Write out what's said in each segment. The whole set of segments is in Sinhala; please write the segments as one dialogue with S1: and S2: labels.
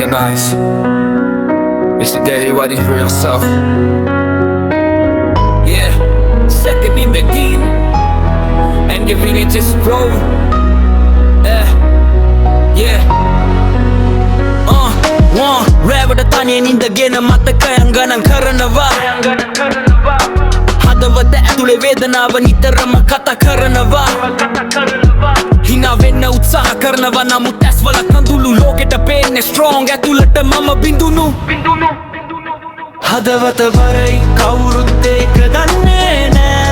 S1: recognize it's the day you're waiting for yourself. Yeah, second in the game and giving it just grow. රෑවට තනියෙන් ඉඳගෙන මතකයන් ගණන් කරනවා හදවත ඇතුලේ වේදනාව නිතරම කතා කරනවා හිනා වෙන්න උත්සාහ කරනවා නමුත් ඇස්වල කඳුළු ලෝකෙට පේන්නේ strong ඇතුලට මම බිඳුණු හදවත බරයි කවුරුත් ඒක දන්නේ නෑ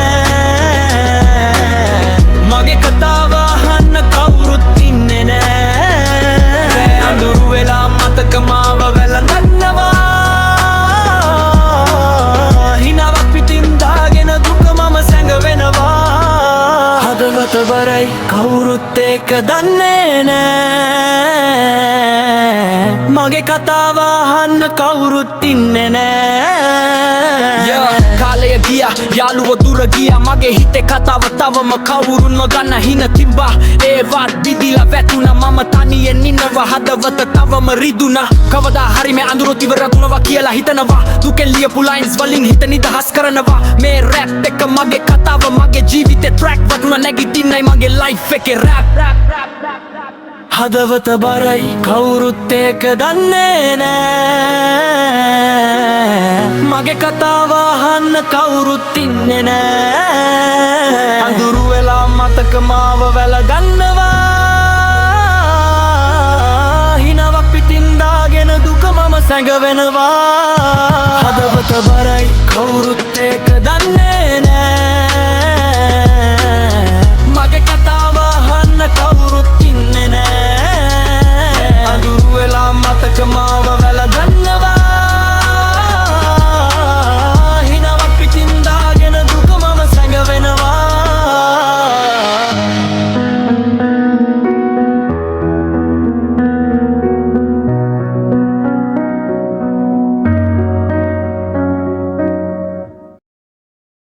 S1: මගේ කතාව අහන්න කවුරුත් ඉන්නේ නෑ අඳුරු වෙලා මතක මාව වැළඳනවා හිනාවක් පිටින් දාගෙන දුක මම සැඟවෙනවා හදවත බරයි කවුරුත් ඒක දන්නේ නෑ මගේ කතාව අහන්න කවුරුත් ඉන්නේ නෑ කාලය ගියා යාළුවෝ දුර ගියා මගේ හිතේ කතාව තවම කවුරුන් නොදන්න හින තිබ්බා ඒවත් බිදිලා වැටුණා මම තනියෙන් ඉන්නවා හදවත තවම රිදුණා කවදා හරි මේ අඳුරත් ඉවරතුනවා කියලා හිතනවා දුකෙන් ලියපු ලයින්ස් වලින් හිත නිදහස් කරනවා මේ රැප් එක මගේ කතාව මගේ ජීවිතේ ට්‍රැක් වතුන නැගිටින්නයි මගේ ලයිෆ් එකේ රැප් හදවත බරයි කවුරුත් ඒක දන්නේ නෑ මගේ කතාව අහන්න කවුරුත් ඉන්නේ නෑ අඳුරු වෙලා මතක මාව වැළඳනවා හිනාවක් පිටින් දාගෙන දුක මම සැඟවෙනවා හදවත බරයි කවුරුත්